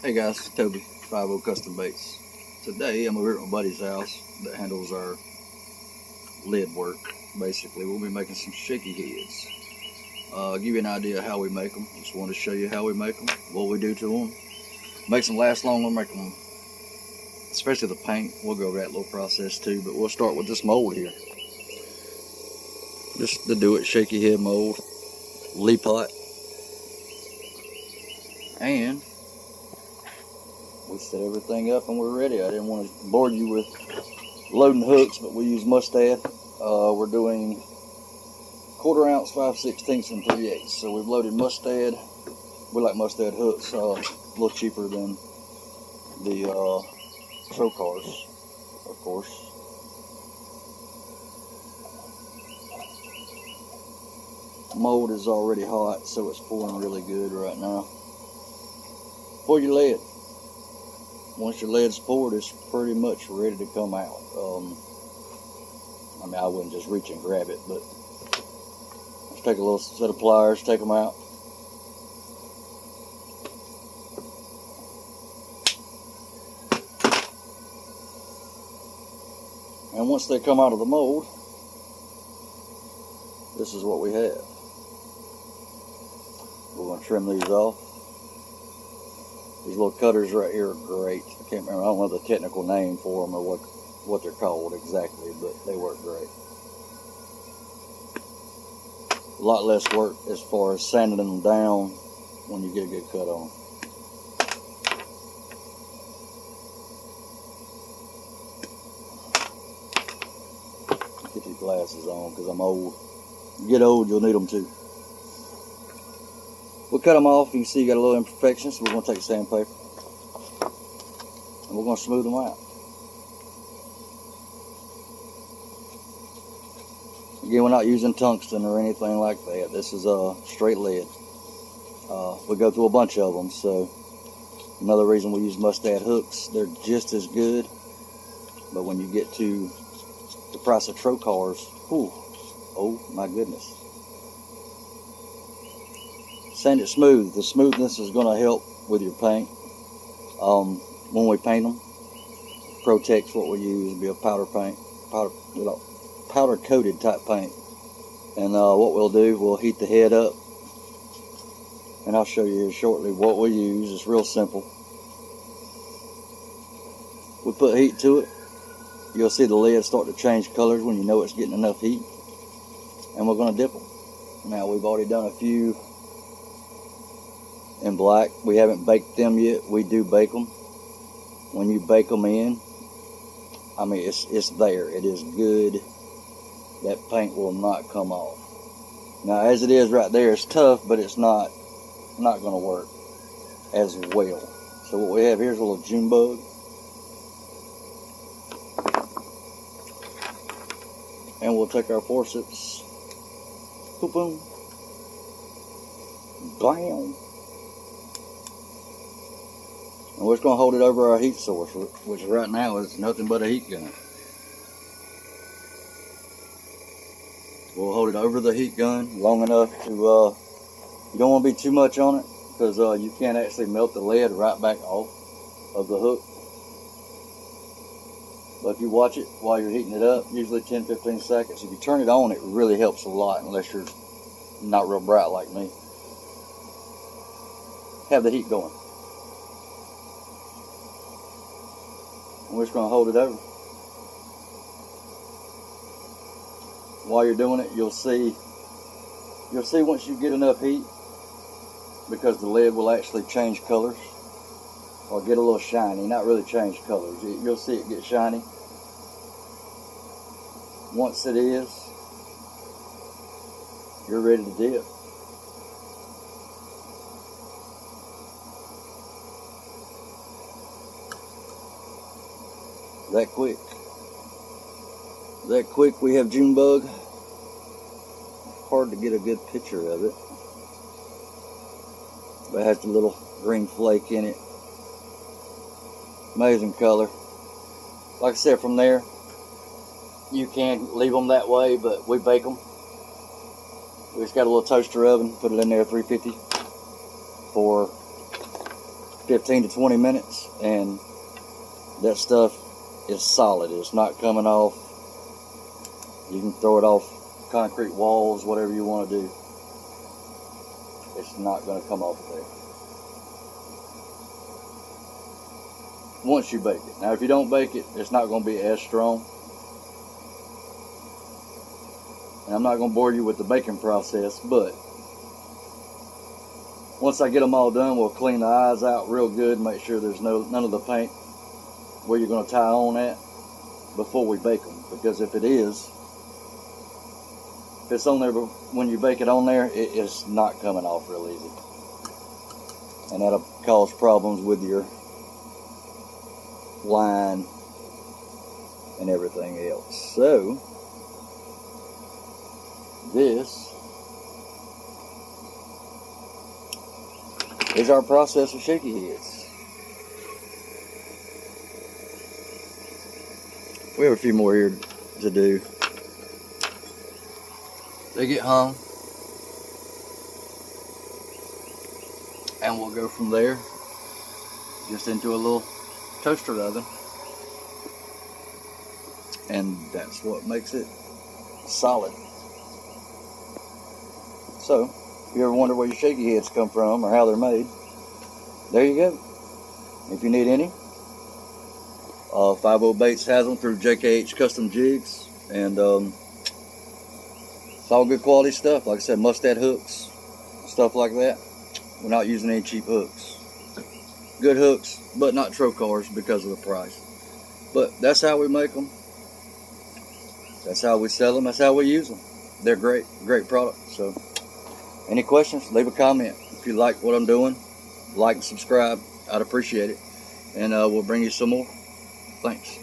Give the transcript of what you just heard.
Hey guys, Toby, 50 Custom Baits. Today I'm over here at my buddy's house that handles our lid work. Basically, we'll be making some shaky heads. Give you an idea of how we make them. Just want to show you how we make them, what we do to them. Makes them last long. We'll make them, especially the paint. We'll go over that little process too, but we'll start with this mold here. Just the do it shaky head mold, lee pot, and we set everything up and we're ready. I didn't want to bore you with loading hooks, but we use Mustad. We're doing 1/4 ounce, 5/16 and 3/8. So we've loaded Mustad. We like Mustad hooks, a little cheaper than the Trocars, of course. Mold is already hot, so it's pouring really good right now. Pour your lead. Once your lead's poured, it's pretty much ready to come out. I mean, I wouldn't just reach and grab it, but let's take a little set of pliers, take them out. And once they come out of the mold, this is what we have. We're going to trim these off. These little cutters right here are great. I can't remember, I don't know the technical name for them or what they're called exactly, but they work great. A lot less work as far as sanding them down when you get a good cut on them. Get these glasses on because I'm old. You get old, you'll need them too. We'll cut them off. You can see you got a little imperfection, so we're going to take sandpaper and we're going to smooth them out. Again, we're not using tungsten or anything like that. This is straight lead. We go through a bunch of them, so another reason we use Mustad hooks. They're just as good, but when you get to the price of Trocars, whew, oh my goodness. Sand it smooth. The smoothness is going to help with your paint. When we paint them, Protex, what we use will be a powder paint, powder coated type paint. And what we'll do, we'll heat the head up, and I'll show you here shortly what we use. It's real simple. We put heat to it. You'll see the lead start to change colors when you know it's getting enough heat, and we're going to dip them. Now we've already done a few in black. We haven't baked them yet. We do bake them. When you bake them in, I mean, it's there. It is good. That paint will not come off. Now, as it is right there, it's tough, but it's not going to work as well. So what we have here is a little June bug. And we'll take our forceps. Boom, boom. Bam. And we're just going to hold it over our heat source, which right now is nothing but a heat gun. We'll hold it over the heat gun long enough to, you don't want to be too much on it, because you can't actually melt the lead right back off of the hook. But if you watch it while you're heating it up, usually 10-15 seconds. If you turn it on, it really helps a lot, unless you're not real bright like me. Have the heat going. And we're just going to hold it over. While you're doing it, you'll see once you get enough heat, because the lead will actually change colors or get a little shiny. Not really change colors. You'll see it get shiny. Once it is, you're ready to dip. That quick. We have June bug. Hard to get a good picture of it, but it has the little green flake in it. Amazing color. Like I said, from there you can leave them that way, but we bake them. We just got a little toaster oven, put it in there, 350 for 15 to 20 minutes, and that stuff is solid. It's not coming off. You can throw it off concrete walls, whatever you want to do. It's not going to come off of there once you bake it. Now, if you don't bake it, it's not going to be as strong. And I'm not going to bore you with the baking process, but once I get them all done, we'll clean the eyes out real good, make sure there's none of the paint where you're going to tie on at before we bake them. Because if it's on there when you bake it on there, it's not coming off real easy. And that'll cause problems with your line and everything else. So, this is our process of shaky heads. We have a few more here to do. They get hung, and we'll go from there just into a little toaster oven, and that's what makes it solid. So if you ever wonder where your shaky heads come from or how they're made, there you go. If you need any, 50 Baits has them through JKH Kustom Jigs, and it's all good quality stuff. Like I said, Mustad hooks, stuff like that. We're not using any cheap hooks. Good hooks, but not trocars because of the price. But that's how we make them. That's how we sell them. That's how we use them. They're great product. So, any questions, leave a comment. If you like what I'm doing, like and subscribe. I'd appreciate it. And we'll bring you some more. Thanks.